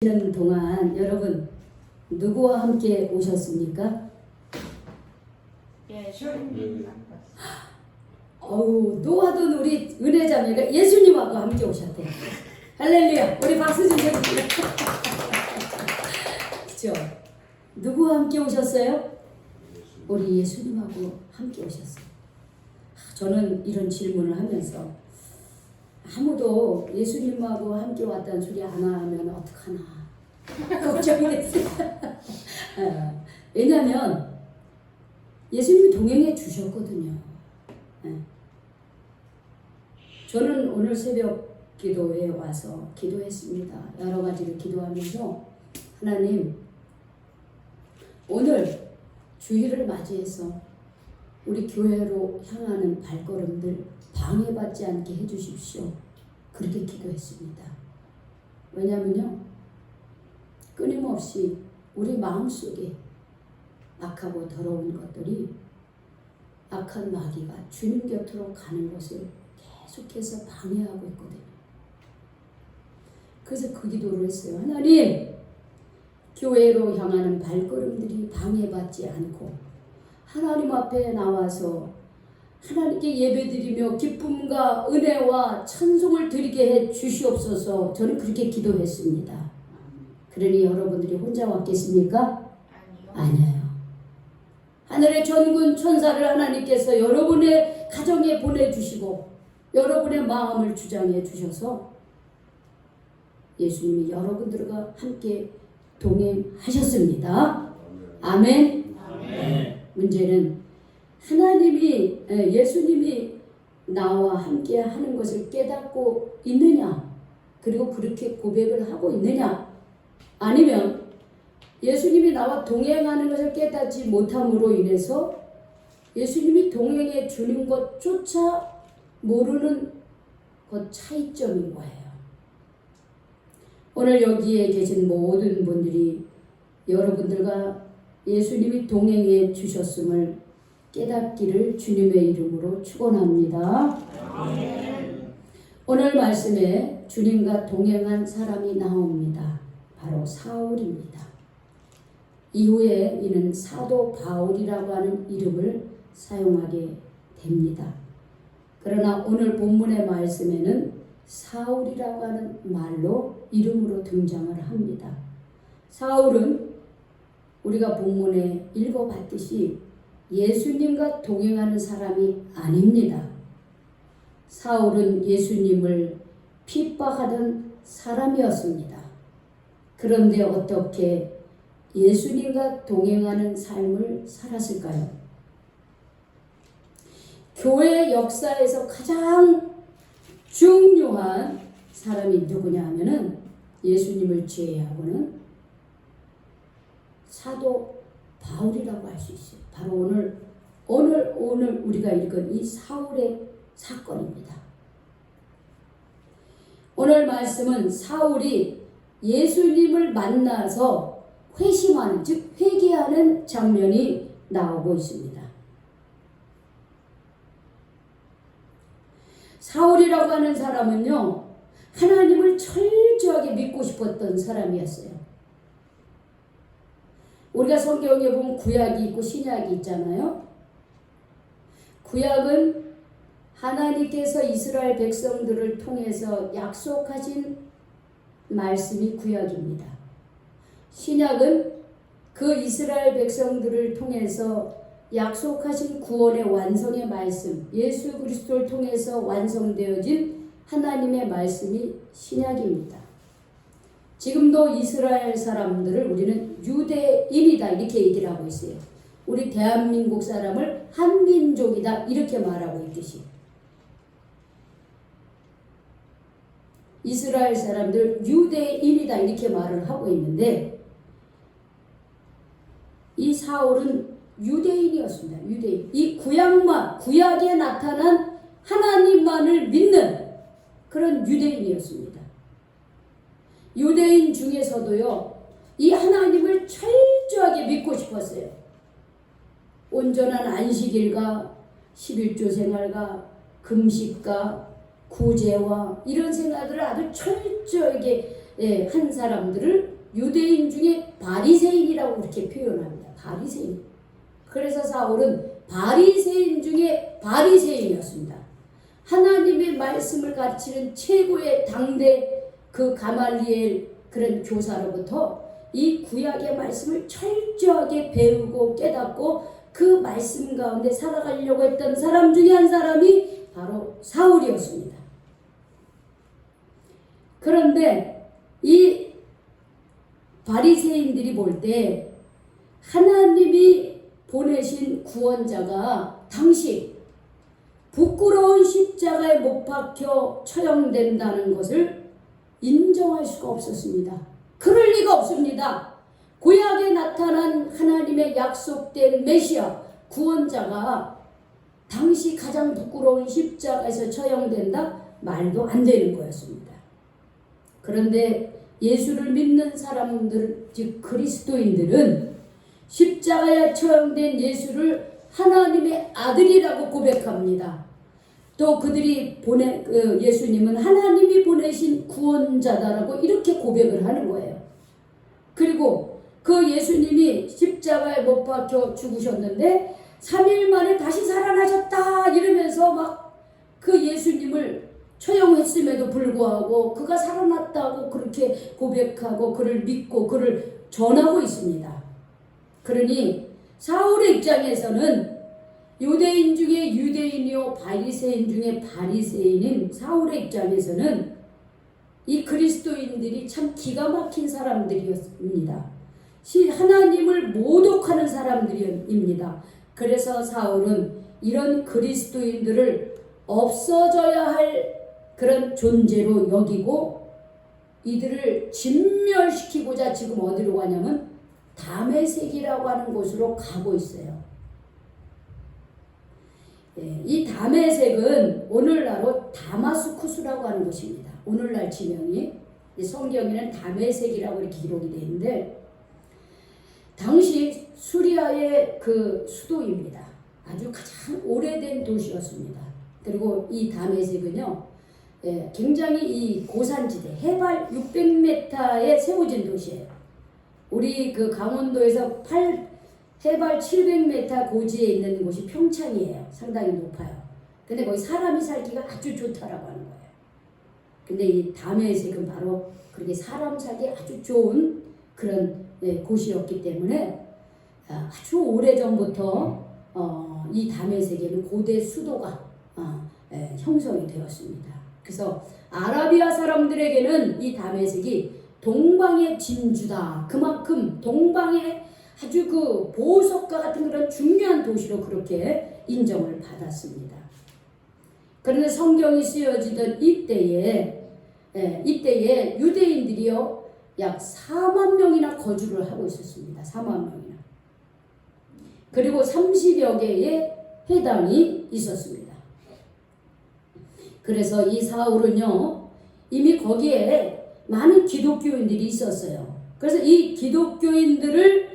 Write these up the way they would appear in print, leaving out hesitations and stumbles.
는 동안 여러분 누구와 함께 오셨습니까? 예수님. 노하던 우리 은혜자매가 예수님하고 함께 오셨대요. 할렐루야. 우리 박수 좀 해주세요. 그렇죠? 누구와 함께 오셨어요? 우리 예수님하고 함께 오셨어요. 저는 이런 질문을 하면서 아무도 예수님하고 함께 왔다는 소리 안 하면 어떡하나 걱정이 됐어요. 왜냐하면 예수님이 동행해 주셨거든요. 저는 오늘 새벽 기도에 와서 기도했습니다. 여러 가지를 기도하면서 하나님, 오늘 주일을 맞이해서 우리 교회로 향하는 발걸음들 방해받지 않게 해주십시오. 그렇게 기도했습니다. 왜냐면요, 끊임없이 우리 마음속에 악하고 더러운 것들이, 악한 마귀가 주님 곁으로 가는 것을 계속해서 방해하고 있거든요. 그래서 그 기도를 했어요. 하나님, 교회로 향하는 발걸음들이 방해받지 않고 하나님 앞에 나와서 하나님께 예배드리며 기쁨과 은혜와 찬송을 드리게 해 주시옵소서. 저는 그렇게 기도했습니다. 그러니 여러분들이 혼자 왔겠습니까? 아니에요. 하늘의 전군 천사를 하나님께서 여러분의 가정에 보내주시고 여러분의 마음을 주장해 주셔서 예수님이 여러분들과 함께 동행하셨습니다. 아멘. 아멘. 문제는 하나님이, 예수님이 나와 함께 하는 것을 깨닫고 있느냐, 그리고 그렇게 고백을 하고 있느냐, 아니면 예수님이 나와 동행하는 것을 깨닫지 못함으로 인해서 예수님이 동행해 주는 것조차 모르는 것 차이점인 거예요. 오늘 여기에 계신 모든 분들이 여러분들과 예수님이 동행해 주셨음을 깨닫기를 주님의 이름으로 축원합니다. 오늘 말씀에 주님과 동행한 사람이 나옵니다. 바로 사울입니다. 이후에 이는 사도 바울이라고 하는 이름을 사용하게 됩니다. 그러나 오늘 본문의 말씀에는 사울이라고 하는 말로 이름으로 등장을 합니다. 사울은 우리가 본문에 읽어봤듯이 예수님과 동행하는 사람이 아닙니다. 사울은 예수님을 핍박하던 사람이었습니다. 그런데 어떻게 예수님과 동행하는 삶을 살았을까요? 교회 역사에서 가장 중요한 사람이 누구냐 하면은 예수님을 제외하고는 사도 바울이라고 할 수 있어요. 바로 오늘 우리가 읽은 이 사울의 사건입니다. 오늘 말씀은 사울이 예수님을 만나서 회심하는, 즉 회개하는 장면이 나오고 있습니다. 사울이라고 하는 사람은요, 하나님을 철저하게 믿고 싶었던 사람이었어요. 우리가 성경에 보면 구약이 있고 신약이 있잖아요. 구약은 하나님께서 이스라엘 백성들을 통해서 약속하신 말씀이 구약입니다. 신약은 그 이스라엘 백성들을 통해서 약속하신 구원의 완성의 말씀, 예수 그리스도를 통해서 완성되어진 하나님의 말씀이 신약입니다. 지금도 이스라엘 사람들을 우리는 유대인이다 이렇게 얘기를 하고 있어요. 우리 대한민국 사람을 한민족이다 이렇게 말하고 있듯이 이스라엘 사람들 유대인이다 이렇게 말을 하고 있는데, 이 사울은 유대인이었습니다. 유대인. 이 구약에 나타난 하나님만을 믿는 그런 유대인이었습니다. 유대인 중에서도요, 이 하나님을 철저하게 믿고 싶었어요. 온전한 안식일과 11조 생활과 금식과 구제와 이런 생각들을 아주 철저하게 한 사람들을 유대인 중에 바리새인이라고 그렇게 표현합니다. 바리새인. 그래서 사울은 바리새인 중에 바리새인이었습니다. 하나님의 말씀을 가르치는 최고의 당대 그 가말리엘 그런 교사로부터 이 구약의 말씀을 철저하게 배우고 깨닫고 그 말씀 가운데 살아가려고 했던 사람 중에 한 사람이 바로 사울이었습니다. 그런데 이 바리새인들이 볼 때 하나님이 보내신 구원자가 당시 부끄러운 십자가에 못 박혀 처형된다는 것을 인정할 수가 없었습니다. 그럴 리가 없습니다. 구약에 나타난 하나님의 약속된 메시아 구원자가 당시 가장 부끄러운 십자가에서 처형된다? 말도 안 되는 거였습니다. 그런데 예수를 믿는 사람들, 즉 그리스도인들은 십자가에 처형된 예수를 하나님의 아들이라고 고백합니다. 또 그들이 예수님은 하나님이 보내신 구원자다라고 이렇게 고백을 하는 거예요. 그리고 그 예수님이 십자가에 못 박혀 죽으셨는데 3일 만에 다시 살아나셨다 이러면서 막 그 예수님을 처형했음에도 불구하고 그가 살아났다고 그렇게 고백하고 그를 믿고 그를 전하고 있습니다. 그러니 사울의 입장에서는 유대인 중에 유대인이요 바리새인 중에 바리새인인 사울의 입장에서는 이 그리스도인들이 참 기가 막힌 사람들이었습니다. 하나님을 모독하는 사람들입니다. 그래서 사울은 이런 그리스도인들을 없어져야 할 그런 존재로 여기고 이들을 진멸시키고자 지금 어디로 가냐면 다메섹이라고 하는 곳으로 가고 있어요. 이 다메섹은 오늘날로 다마스쿠스라고 하는 곳입니다. 오늘날 지명이 성경에는 다메섹이라고 이렇게 기록이 되어 있는데 당시 수리아의 그 수도입니다. 아주 가장 오래된 도시였습니다. 그리고 이 다메섹은요, 굉장히 이 고산지대 해발 600m에 세워진 도시예요. 우리 그 강원도에서 해발 700m 고지에 있는 곳이 평창이에요. 상당히 높아요. 근데 거기 사람이 살기가 아주 좋다라고 하는 거예요. 근데 이 다메섹은 바로 그렇게 사람 살기 아주 좋은 그런 곳이었기 때문에 아주 오래전부터 이 다메섹에는 고대 수도가 형성이 되었습니다. 그래서 아라비아 사람들에게는 이 다메섹이 동방의 진주다. 그만큼 동방의 아주 그 보석과 같은 그런 중요한 도시로 그렇게 인정을 받았습니다. 그런데 성경이 쓰여지던 이때에 유대인들이요 약 4만 명이나 거주를 하고 있었습니다. 4만 명이나. 그리고 30여 개의 회당이 있었습니다. 그래서 이 사울은요 이미 거기에 많은 기독교인들이 있었어요. 그래서 이 기독교인들을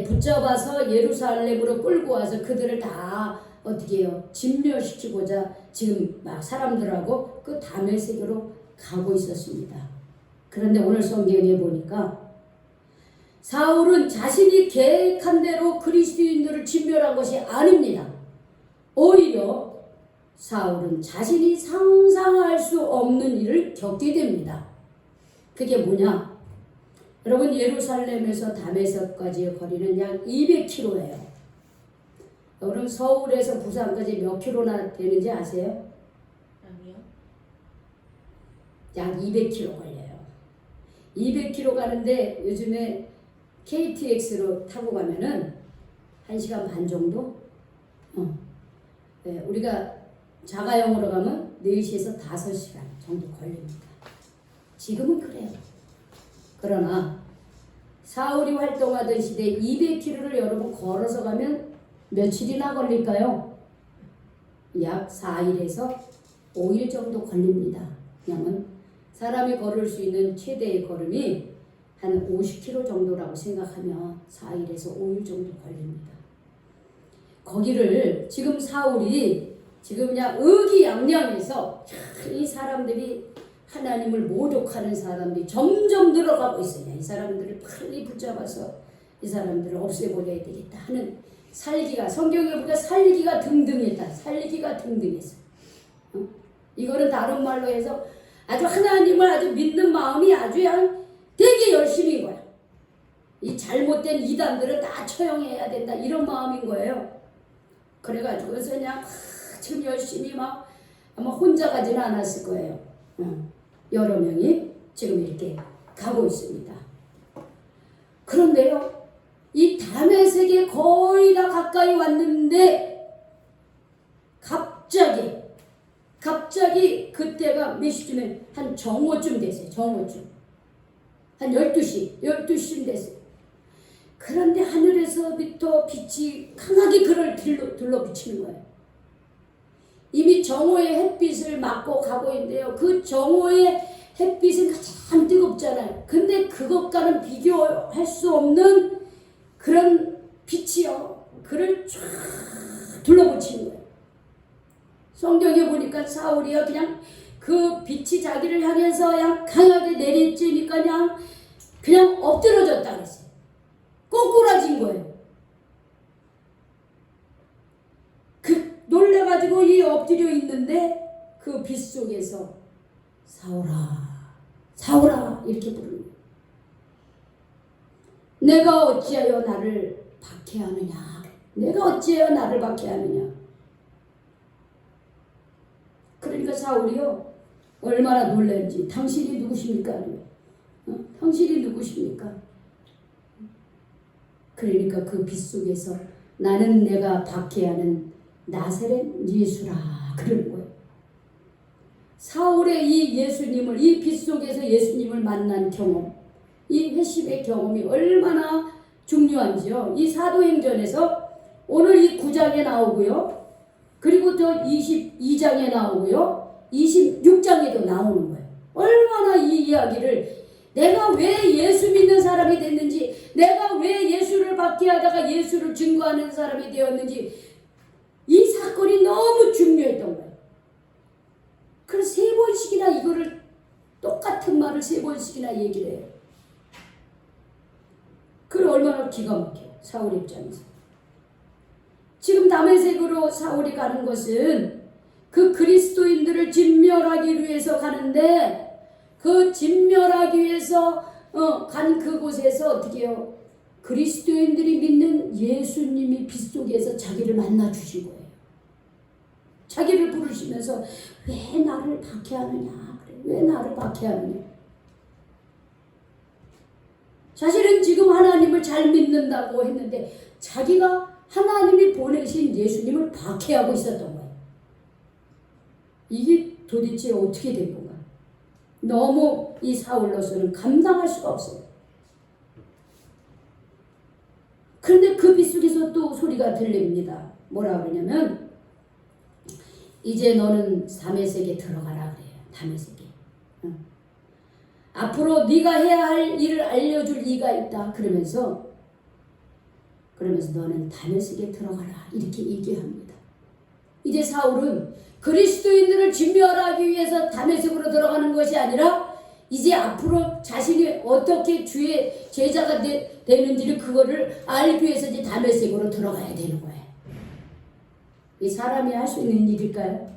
붙잡아서 예루살렘으로 끌고 와서 그들을 다 어떻게 해요? 진멸시키고자 지금 막 사람들하고 그 다메섹으로 가고 있었습니다. 그런데 오늘 성경에 보니까 사울은 자신이 계획한 대로 그리스도인들을 진멸한 것이 아닙니다. 오히려 사울은 자신이 상상할 수 없는 일을 겪게 됩니다. 그게 뭐냐? 여러분 예루살렘에서 다메섹까지의 거리는 약 200km예요. 여러분 서울에서 부산까지 몇 킬로나 되는지 아세요? 아니요. 약 200km 걸려요. 200km 가는데 요즘에 KTX로 타고 가면은 1시간 반 정도? 우리가 자가용으로 가면 4시에서 5시간 정도 걸립니다. 지금은 그래요. 그러나 사울이 활동하던 시대 200km를 여러분 걸어서 가면 며칠이나 걸릴까요? 약 4일에서 5일 정도 걸립니다. 왜냐하면 사람이 걸을 수 있는 최대의 걸음이 한 50km 정도라고 생각하면 4일에서 5일 정도 걸립니다. 거기를 지금 사울이 지금 그냥 의기양양해서 이 사람들이 하나님을 모독하는 사람들이 점점 늘어가고 있어요. 이 사람들을 빨리 붙잡아서 이 사람들을 없애버려야 되겠다 하는 살기가, 성경에 보니까 살기가 등등했다. 살기가 등등했어. 이거는 다른 말로 해서 아주 하나님을 아주 믿는 마음이 아주 그냥 되게 열심인 거야. 이 잘못된 이단들은 다 처형해야 된다 이런 마음인 거예요. 그래가지고 그냥 지금 열심히 막 아마 혼자 가지는 않았을 거예요. 여러 명이 지금 이렇게 가고 있습니다. 그런데요, 이 다메섹에 거의 다 가까이 왔는데 갑자기 그때가 몇 시쯤에 한 정오쯤 됐어요. 정오쯤. 한 12시쯤 됐어요. 그런데 하늘에서부터 빛이 강하게 그를 둘러비치는 거예요. 이미 정오의 햇빛을 맞고 가고 있는데요. 그 정오의 햇빛은 가장 뜨겁잖아요. 근데 그것과는 비교할 수 없는 그런 빛이요. 그를 쫙 둘러붙이는 거예요. 성경에 보니까 사울이요. 그냥 그 빛이 자기를 향해서 그냥 강하게 내리쬐니까 그냥 엎드러졌다 그랬어요. 꼬꾸라진 거예요. 놀래가지고 이 엎드려 있는데 그 빛 속에서 사울아 이렇게 부르는 거예요. 내가 어찌하여 나를 박해하느냐. 내가 어찌하여 나를 박해하느냐. 그러니까 사울이요 얼마나 놀랐는지. 당신이 누구십니까? 당신이 누구십니까? 그러니까 그 빛 속에서 나는 내가 박해하는 나사렛 예수라 그런 거예요. 사울의 이 예수님을, 이 빛 속에서 예수님을 만난 경험, 이 회심의 경험이 얼마나 중요한지요. 이 사도행전에서 오늘 이 9장에 나오고요. 그리고 또 22장에 나오고요. 26장에도 나오는 거예요. 얼마나 이 이야기를, 내가 왜 예수 믿는 사람이 됐는지, 내가 왜 예수를 박해하다가 예수를 증거하는 사람이 되었는지, 이 사건이 너무 중요했던 거예요. 그래서 3번씩이나 이거를 똑같은 말을 3번씩이나 얘기를 해요. 그걸 얼마나 기가 막혀요. 사울 입장에서. 지금 다메섹으로 사울이 가는 것은 그 그리스도인들을 진멸하기 위해서 가는데, 그 진멸하기 위해서 간 그곳에서 어떻게 해요? 그리스도인들이 믿는 예수님이 빛 속에서 자기를 만나 주신 거예요. 자기를 부르시면서 왜 나를 박해하느냐. 그래. 왜 나를 박해하느냐. 사실은 지금 하나님을 잘 믿는다고 했는데 자기가 하나님이 보내신 예수님을 박해하고 있었던 거예요. 이게 도대체 어떻게 된 건가? 너무 이 사울로서는 감당할 수가 없어요. 그런데 그 빛 속에서 또 소리가 들립니다. 뭐라 그러냐면 이제 너는 다메섹에 들어가라 그래요. 다메섹에. 앞으로 네가 해야 할 일을 알려줄 이가 있다. 그러면서 너는 다메섹에 들어가라. 이렇게 얘기합니다. 이제 사울은 그리스도인들을 진멸하기 위해서 다메섹으로 들어가는 것이 아니라 이제 앞으로 자신이 어떻게 주의 제자가 되는지를 그거를 알기 위해서 이제 다메섹으로 들어가야 되는 거예요. 이 사람이 할 수 있는 일일까요?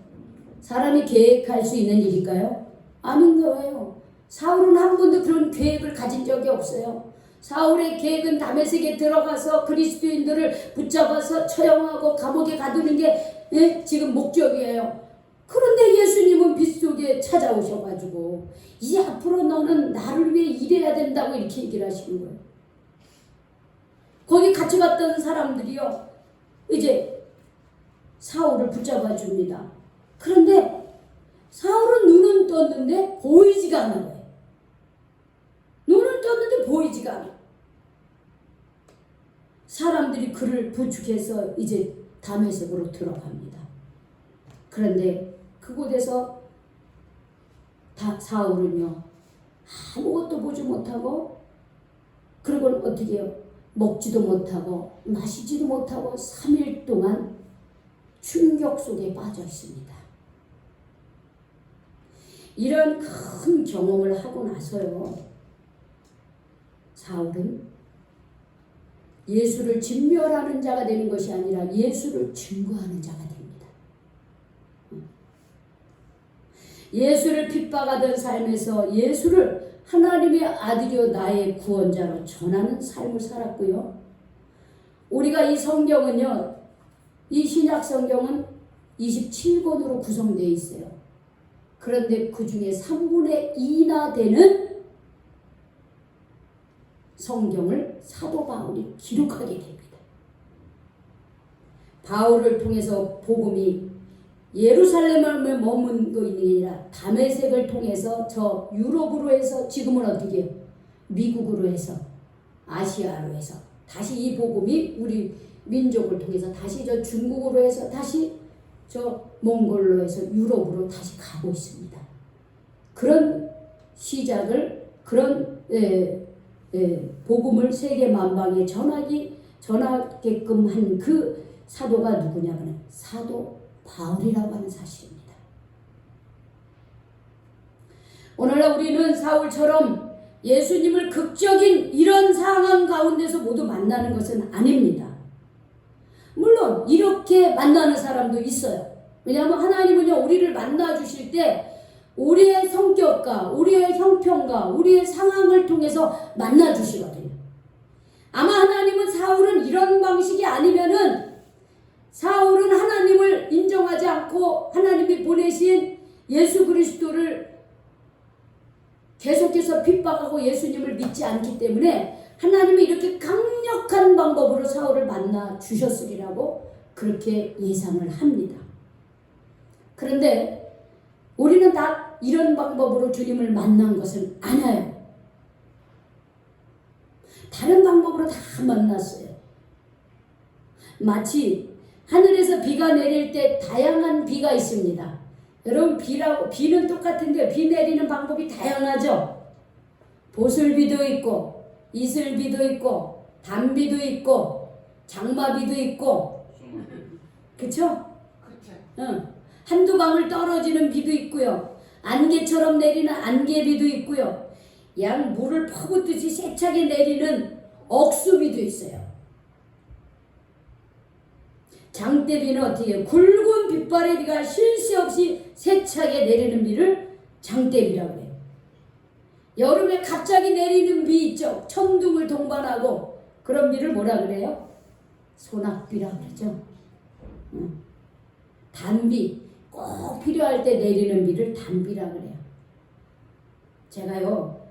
사람이 계획할 수 있는 일일까요? 아닌 거예요. 사울은 한 번도 그런 계획을 가진 적이 없어요. 사울의 계획은 다메섹에 들어가서 그리스도인들을 붙잡아서 처형하고 감옥에 가두는 게 지금 목적이에요. 그런데 예수님은 빛 속에 찾아오셔가지고 이제 앞으로 너는 나를 위해 일해야 된다고 이렇게 얘기를 하시는 거예요. 거기 같이 갔던 사람들이요 이제 사울을 붙잡아 줍니다. 그런데 사울은 눈은 떴는데 보이지가 않는 거예요. 눈은 떴는데 보이지가 않아. 사람들이 그를 부축해서 이제 다메섹으로 들어갑니다. 그런데 그곳에서 사울은요 아무것도 보지 못하고, 그리고 어떻게 해요? 먹지도 못하고 마시지도 못하고 3일 동안 충격 속에 빠져 있습니다. 이런 큰 경험을 하고 나서요, 사울은 예수를 진멸하는 자가 되는 것이 아니라 예수를 증거하는 자가 됩니다. 예수를 핍박하던 삶에서 예수를 하나님의 아들이요 나의 구원자로 전하는 삶을 살았고요. 우리가 이 성경은요, 이 신약 성경은 27권으로 구성되어 있어요. 그런데 그 중에 3분의 2나 되는 성경을 사도 바울이 기록하게 됩니다. 바울을 통해서 복음이 예루살렘에 머문 거 있는 게 아니라 다메섹을 통해서 저 유럽으로 해서 지금은 어떻게 해요? 미국으로 해서 아시아로 해서 다시 이 복음이 우리 민족을 통해서 다시 저 중국으로 해서 다시 저 몽골로 해서 유럽으로 다시 가고 있습니다. 그런 시작을 그런 복음을 세계 만방에 전하게끔 한 그 사도가 누구냐면 사도 바울이라고 하는 사실입니다. 오늘날 우리는 사울처럼 예수님을 극적인 이런 상황 가운데서 모두 만나는 것은 아닙니다. 물론 이렇게 만나는 사람도 있어요. 왜냐하면 하나님은요, 우리를 만나 주실 때 우리의 성격과 우리의 형편과 우리의 상황을 통해서 만나 주시거든요. 아마 하나님은 사울은 이런 방식이 아니면은 사울은 하나님을 인정하지 않고 하나님이 보내신 예수 그리스도를 계속해서 핍박하고 예수님을 믿지 않기 때문에 하나님이 이렇게 강력한 방법으로 사울을 만나 주셨으리라고 그렇게 예상을 합니다. 그런데 우리는 다 이런 방법으로 주님을 만난 것은 아니에요. 다른 방법으로 다 만났어요. 마치 하늘에서 비가 내릴 때 다양한 비가 있습니다. 여러분, 비는 똑같은데 비 내리는 방법이 다양하죠. 보슬비도 있고 이슬비도 있고 단비도 있고 장마비도 있고, 그쵸? 한두 방울 떨어지는 비도 있고요. 안개처럼 내리는 안개비도 있고요. 양 물을 퍼붓듯이 세차게 내리는 억수비도 있어요. 장대비는 어떻게 해요? 굵은 빗발의 비가 쉴 새 없이 세차게 내리는 비를 장대비라고 해요. 여름에 갑자기 내리는 비 있죠. 천둥을 동반하고 그런 비를 뭐라 그래요? 소낙비라고 그러죠. 단비, 꼭 필요할 때 내리는 비를 단비라고 그래요. 제가요,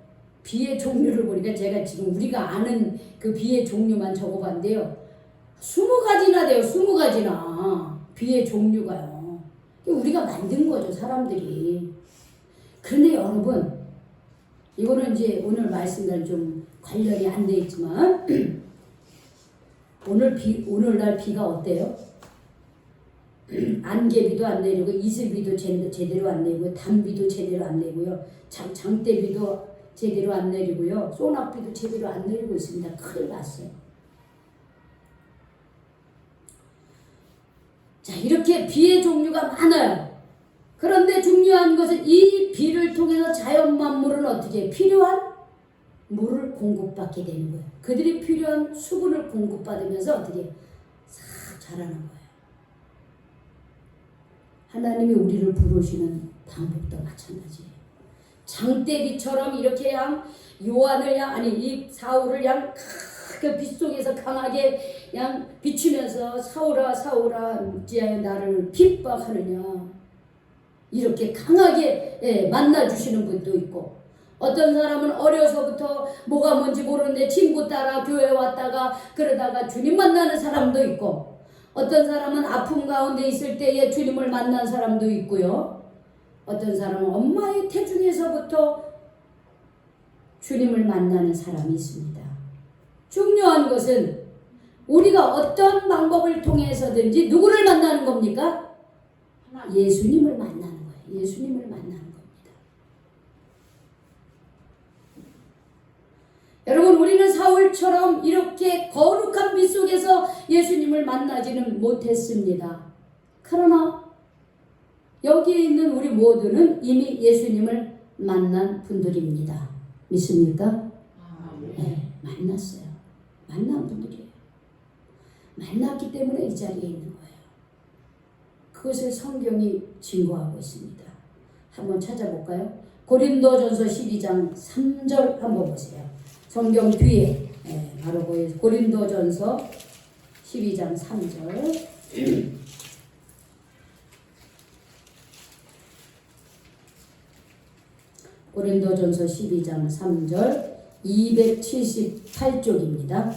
비의 종류를 보니까 제가 지금 우리가 아는 그 비의 종류만 적어봤는데요, 20가지나 돼요. 20가지나 비의 종류가요. 우리가 만든 거죠, 사람들이. 그런데 여러분, 이거는 이제 오늘 말씀과는 좀 관련이 안 돼 있지만 오늘날 비가 어때요? 안개비도 안 내리고 이슬비도 제대로 안 내리고 단비도 제대로 안 내고요. 장대비도 제대로 안 내리고요. 소낙비도 제대로 안 내리고 있습니다. 큰일 났어요. 자, 이렇게 비의 종류가 많아요. 그런데 중요한 것은 이 비를 통해서 자연 만물은 어떻게 필요한 물을 공급받게 되는 거예요. 그들이 필요한 수분을 공급받으면서 어떻게 싹 자라는 거예요. 하나님이 우리를 부르시는 방법도 마찬가지예요. 장대비처럼 이렇게 요한을 이 사울을 그 빛 속에서 강하게 비추면서 사울아 사울아 어찌하여 나를 핍박하느냐, 이렇게 강하게 만나주시는 분도 있고, 어떤 사람은 어려서부터 뭐가 뭔지 모르는데 친구 따라 교회 왔다가 그러다가 주님 만나는 사람도 있고, 어떤 사람은 아픔 가운데 있을 때에 주님을 만난 사람도 있고요. 어떤 사람은 엄마의 태중에서부터 주님을 만나는 사람이 있습니다. 중요한 것은 우리가 어떤 방법을 통해서든지 누구를 만나는 겁니까? 예수님을 만나는 거예요. 예수님을 만나는 겁니다. 여러분, 우리는 사울처럼 이렇게 거룩한 빛 속에서 예수님을 만나지는 못했습니다. 그러나 여기에 있는 우리 모두는 이미 예수님을 만난 분들입니다. 믿습니까? 네, 만났어요. 만난 분들이에요. 만났기 때문에 이 자리에 있는 거예요. 그것을 성경이 증거하고 있습니다. 한번 찾아볼까요? 고린도전서 12장 3절 한번 보세요. 성경 뒤에 바로 고린도전서 12장 3절 고린도전서 12장 3절 278쪽입니다.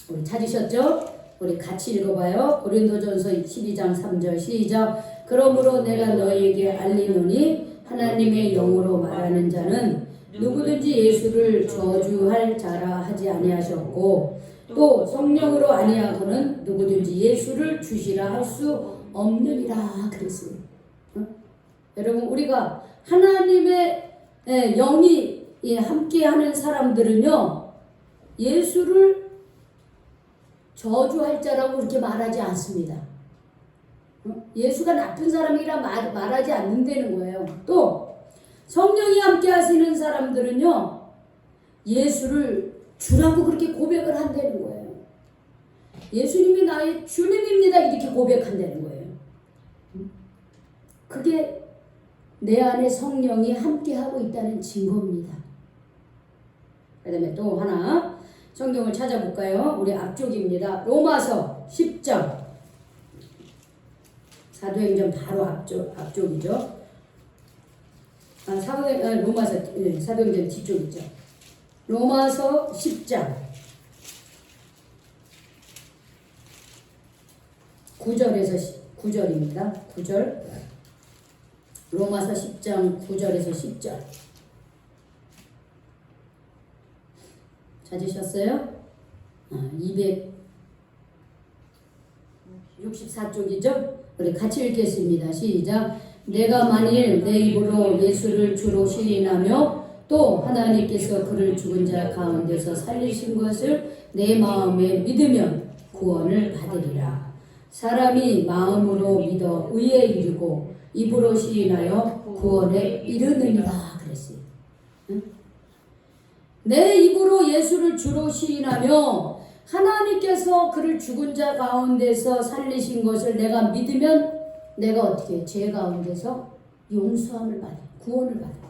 우리 찾으셨죠? 우리 같이 읽어봐요. 고린도전서 12장 3절 시작. 그러므로 내가 너희에게 알리노니 하나님의 영으로 말하는 자는 누구든지 예수를 저주할 자라 하지 아니하셨고 또 성령으로 아니하고는 누구든지 예수를 주시라 할 수 없느니라 그랬어요. 여러분 우리가 하나님의 영이 함께하는 사람들은요 예수를 저주할 자라고 그렇게 말하지 않습니다. 예수가 나쁜 사람이라 말하지 않는다는 거예요. 또 성령이 함께 하시는 사람들은요 예수를 주라고 그렇게 고백을 한다는 거예요. 예수님이 나의 주님입니다 이렇게 고백한다는 거예요. 그게 내 안에 성령이 함께하고 있다는 증거입니다. 그 다음에 또 하나 성경을 찾아볼까요? 우리 앞쪽입니다. 로마서 10장 사도행전 바로 앞쪽이죠. 사도행전 뒤쪽이죠. 로마서 10장 9절입니다. 9절 로마서 10장 9절에서 10절 찾으셨어요? 264쪽이죠? 우리 같이 읽겠습니다. 시작. 내가 만일 내 입으로 예수를 주로 시인하며 또 하나님께서 그를 죽은 자 가운데서 살리신 것을 내 마음에 믿으면 구원을 받으리라. 사람이 마음으로 믿어 의에 이르고 입으로 시인하여 구원에 이르느니라 그랬어요. 응? 내 입으로 예수를 주로 시인하며 하나님께서 그를 죽은 자 가운데서 살리신 것을 내가 믿으면 내가 어떻게 죄 가운데서 용서함을 받아 구원을 받아.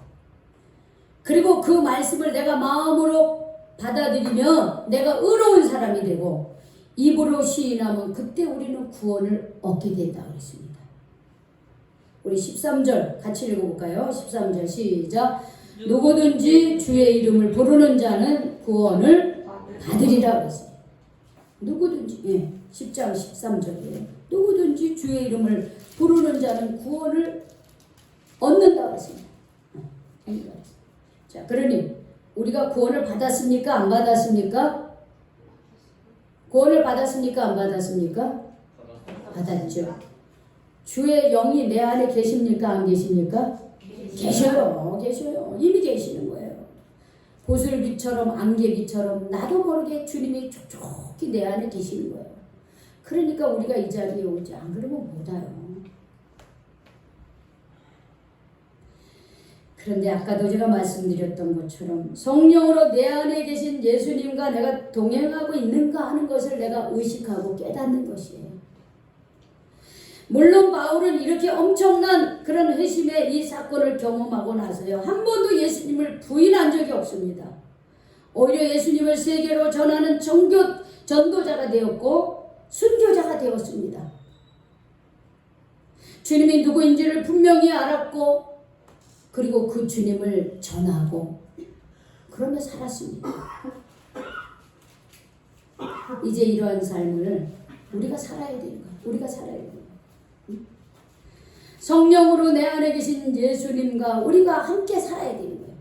그리고 그 말씀을 내가 마음으로 받아들이면 내가 의로운 사람이 되고 입으로 시인하면 그때 우리는 구원을 얻게 된다 그랬습니다. 우리 13절 같이 읽어볼까요? 13절 시작. 누구든지 주의 이름을 부르는 자는 구원을 받으리라 그랬어요. 누구든지 10장 13절이에요. 누구든지 주의 이름을 부르는 자는 구원을 얻는다 그랬습니다. 자, 그러니 우리가 구원을 받았습니까? 안 받았습니까? 구원을 받았습니까? 안 받았습니까? 받았죠. 주의 영이 내 안에 계십니까? 안 계십니까? 계셔요. 이미 계시는 거예요. 보슬비처럼 안개비처럼 나도 모르게 주님이 촉촉히 내 안에 계시는 거예요. 그러니까 우리가 이 자리에 오지 안 그러면 못 와요. 그런데 아까도 제가 말씀드렸던 것처럼 성령으로 내 안에 계신 예수님과 내가 동행하고 있는가 하는 것을 내가 의식하고 깨닫는 것이에요. 물론 바울은 이렇게 엄청난 그런 회심의 이 사건을 경험하고 나서요 한 번도 예수님을 부인한 적이 없습니다. 오히려 예수님을 세계로 전하는 전도자가 되었고 순교자가 되었습니다. 주님이 누구인지를 분명히 알았고 그리고 그 주님을 전하고 그러며 살았습니다. 이제 이러한 삶을 우리가 살아야 되는 거예요. 우리가 살아야 되는 거예요. 성령으로 내 안에 계신 예수님과 우리가 함께 살아야 되는 거예요.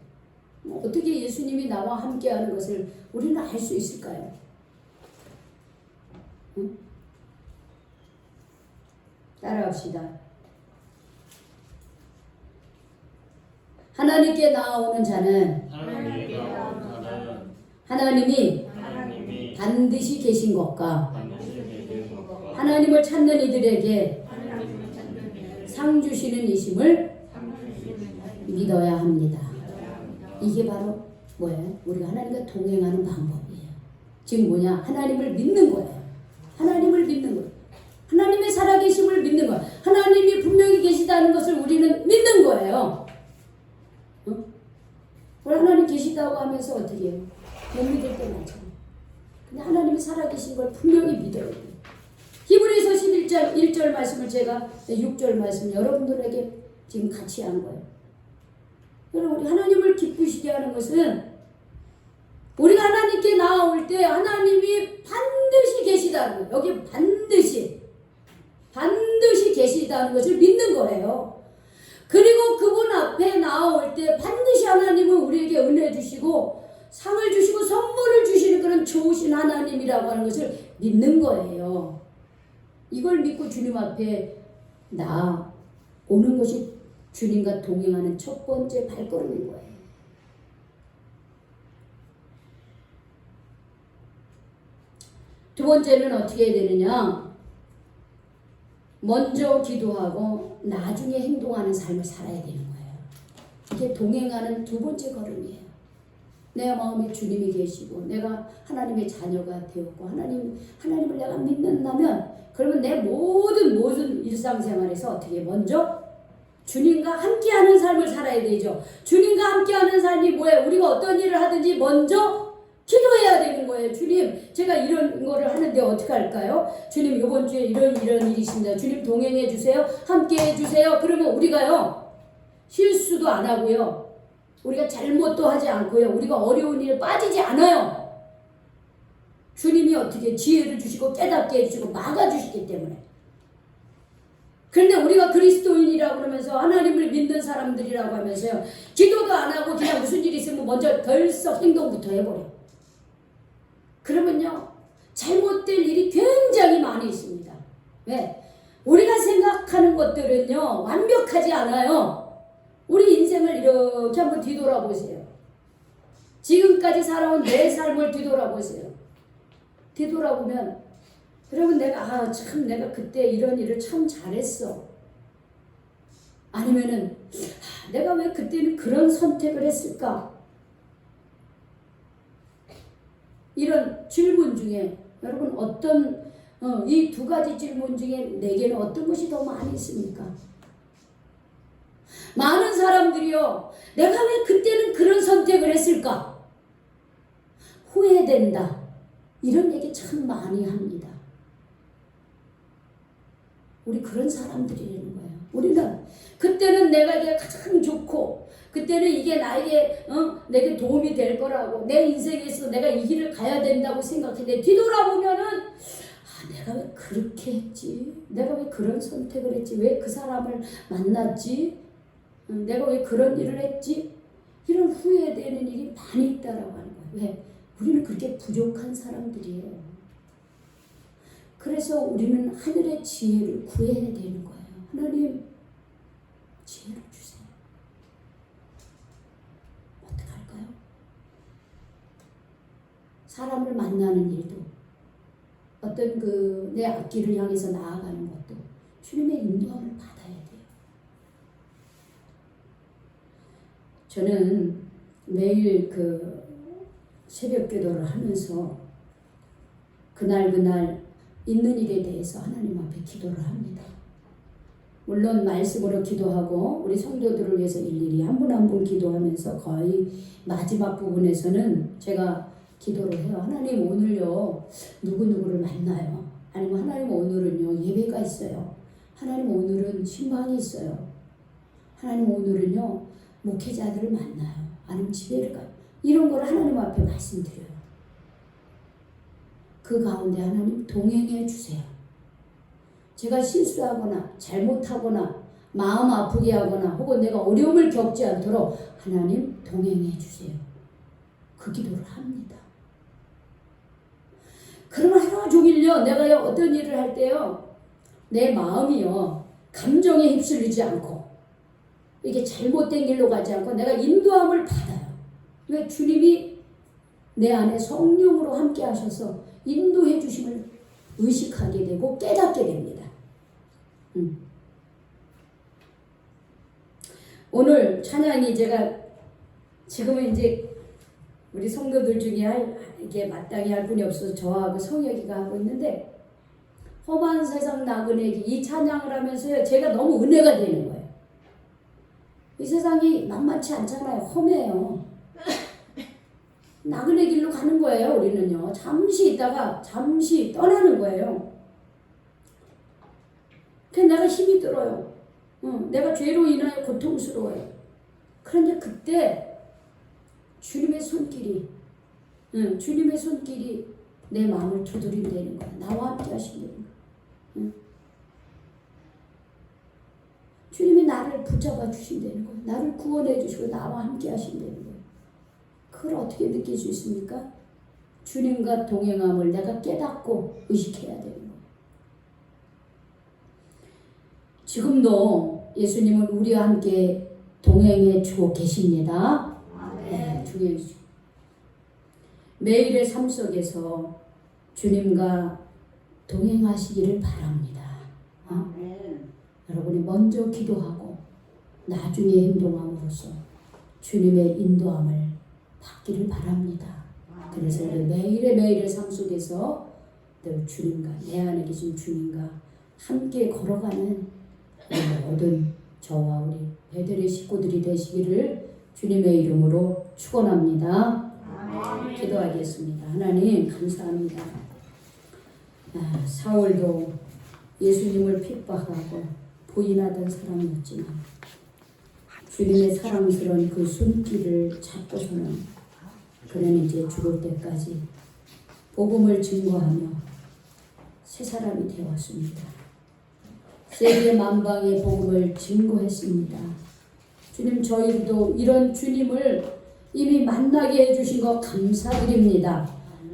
어떻게 예수님이 나와 함께하는 것을 우리는 알 수 있을까요? 따라합시다. 하나님께 나아오는 자는 하나님이 반드시 계신 것과 하나님을 찾는 이들에게 상 주시는 이심을 믿어야 합니다. 이게 바로 뭐예요? 우리가 하나님과 동행하는 방법이에요. 지금 뭐냐? 하나님을 믿는 거예요. 하나님을 믿는 거예요. 하나님의 살아계심을 믿는 거예요. 하나님이 분명히 계시다는 것을 우리는 믿는 거예요. 하나님 계시다고 하면서 어떻게 해요? 못 믿을 때 많잖아요. 근데 하나님이 살아계신 걸 분명히 믿어야 돼요. 히브리서 11장 1절 말씀을 제가 6절 말씀 여러분들에게 지금 같이 한 거예요. 여러분, 우리 하나님을 기쁘시게 하는 것은 우리가 하나님께 나아올 때 하나님이 반드시 계시다는 거예요. 여기 반드시 계시다는 것을 믿는 거예요. 그리고 그분 앞에 나아올 때 반드시 하나님은 우리에게 은혜 주시고 상을 주시고 선물을 주시는 그런 좋으신 하나님이라고 하는 것을 믿는 거예요. 이걸 믿고 주님 앞에 나오는 것이 주님과 동행하는 첫 번째 발걸음인 거예요. 두 번째는 어떻게 해야 되느냐? 먼저 기도하고 나중에 행동하는 삶을 살아야 되는 거예요. 이게 동행하는 두 번째 걸음이에요. 내 마음에 주님이 계시고 내가 하나님의 자녀가 되었고 하나님을 내가 믿는다면 그러면 내 모든 일상생활에서 어떻게 먼저 주님과 함께하는 삶을 살아야 되죠. 주님과 함께하는 삶이 뭐예요? 우리가 어떤 일을 하든지 먼저 기도해야 되는 거예요. 주님, 제가 이런 거를 하는데 어떻게 할까요? 주님, 이번 주에 이런 일이 있습니다. 주님 동행해 주세요. 함께 해 주세요. 그러면 우리가요, 실수도 안 하고요. 우리가 잘못도 하지 않고요. 우리가 어려운 일에 빠지지 않아요. 주님이 어떻게 지혜를 주시고 깨닫게 해주시고 막아주시기 때문에. 그런데 우리가 그리스도인이라고 그러면서 하나님을 믿는 사람들이라고 하면서요, 기도도 안 하고 그냥 무슨 일이 있으면 먼저 덜썩 행동부터 해버려. 그러면요, 잘못될 일이 굉장히 많이 있습니다. 왜? 우리가 생각하는 것들은요, 완벽하지 않아요. 우리 인생을 이렇게 한번 뒤돌아보세요. 지금까지 살아온 내 삶을 뒤돌아보세요. 뒤돌아보면 여러분, 내가 내가 그때 이런 일을 참 잘했어. 아니면은 내가 왜 그때는 그런 선택을 했을까? 이런 질문 중에 여러분 어떤 이 두 가지 질문 중에 내게는 어떤 것이 더 많이 있습니까? 많은 사람들이요, 내가 왜 그때는 그런 선택을 했을까? 후회된다. 이런 얘기 참 많이 합니다. 우리 그런 사람들이라는 거예요. 우리는 그때는 내가 이게 가장 좋고 그때는 이게 내게 도움이 될 거라고 내 인생에서 내가 이 길을 가야 된다고 생각했는데 뒤돌아보면은 내가 왜 그렇게 했지? 내가 왜 그런 선택을 했지? 왜 그 사람을 만났지? 내가 왜 그런 일을 했지? 이런 후회되는 일이 많이 있다라고 하는 거예요. 왜? 우리는 그렇게 부족한 사람들이에요. 그래서 우리는 하늘의 지혜를 구해야 되는 거예요. 하나님, 지혜를 주세요. 어떻게 할까요? 사람을 만나는 일도, 어떤 내 앞길을 향해서 나아가는 것도 주님의 인도함을 받아야 돼요. 저는 매일 새벽 기도를 하면서 그날 있는 일에 대해서 하나님 앞에 기도를 합니다. 물론 말씀으로 기도하고 우리 성도들을 위해서 일일이 한 분 한 분 기도하면서 거의 마지막 부분에서는 제가 기도를 해요. 하나님, 오늘요 누구누구를 만나요. 아니면 하나님, 오늘은요 예배가 있어요. 하나님, 오늘은 신방이 있어요. 하나님, 오늘은요 목회자들을 만나요. 아니면 집회를 가요. 이런 걸 하나님 앞에 말씀드려요. 그 가운데 하나님 동행해 주세요. 제가 실수하거나 잘못하거나 마음 아프게 하거나 혹은 내가 어려움을 겪지 않도록 하나님 동행해 주세요. 그 기도를 합니다. 그러면 하루 종일요, 내가 어떤 일을 할 때요, 내 마음이요 감정에 휩쓸리지 않고 이게 잘못된 길로 가지 않고 내가 인도함을 받아요. 왜? 주님이 내 안에 성령으로 함께 하셔서 인도해 주심을 의식하게 되고 깨닫게 됩니다. 오늘 찬양이 제가 지금은 이제 우리 성도들 중에 이게 마땅히 할 분이 없어서 저하고 성혁이가 하고 있는데, 험한 세상 나그네기 이 찬양을 하면서요 제가 너무 은혜가 되는 거예요. 이 세상이 만만치 않잖아요. 험해요. 나그네 길로 가는 거예요. 우리는요 잠시 있다가 잠시 떠나는 거예요. 그래서 내가 힘이 들어요. 내가 죄로 인하여 고통스러워요. 그런데 그때 주님의 손길이 내 마음을 두드린다는 거야. 나와 함께 하신다는 거야. 주님이 나를 붙잡아 주신다는 거야. 나를 구원해 주시고 나와 함께 하신다는 거야. 그걸 어떻게 느낄 수 있습니까? 주님과 동행함을 내가 깨닫고 의식해야 되는 거야. 지금도 예수님은 우리와 함께 동행해 주고 계십니다. 네, 매일의 삶 속에서 주님과 동행하시기를 바랍니다. 여러분이 먼저 기도하고 나중에 행동함으로써 주님의 인도함을 받기를 바랍니다. 그래서 우리 매일의 삶 속에서 늘 주님과, 내 안에 계신 주님과 함께 걸어가는 모든 저와 우리 베델의 식구들이 되시기를 주님의 이름으로 축원합니다. 기도하겠습니다. 하나님 감사합니다. 사울도 예수님을 핍박하고 부인하던 사람이었지만 주님의 사랑스러운 그 손길을 잡고서는 그는 이제 죽을 때까지 복음을 증거하며 새 사람이 되었습니다. 세계 만방의 복음을 증거했습니다. 주님, 저희도 이런 주님을 이미 만나게 해주신 것 감사드립니다.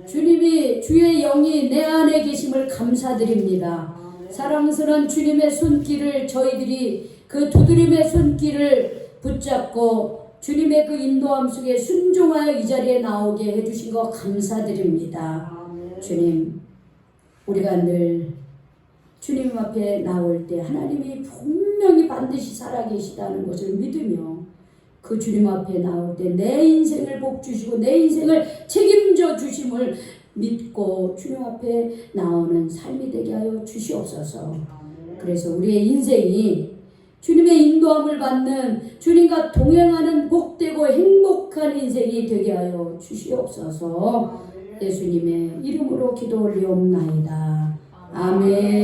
주님이 주의 영이 내 안에 계심을 감사드립니다. 사랑스러운 주님의 손길을 저희들이 그 두드림의 손길을 붙잡고 주님의 그 인도함 속에 순종하여 이 자리에 나오게 해주신 것 감사드립니다. 주님, 우리가 늘 주님 앞에 나올 때 하나님이 분명히 반드시 살아계시다는 것을 믿으며 그 주님 앞에 나올 때 내 인생을 복주시고 내 인생을 책임져 주심을 믿고 주님 앞에 나오는 삶이 되게 하여 주시옵소서. 그래서 우리의 인생이 주님의 인도함을 받는, 주님과 동행하는 복되고 행복한 인생이 되게 하여 주시옵소서. 예수님의 이름으로 기도 올리옵나이다. 아멘.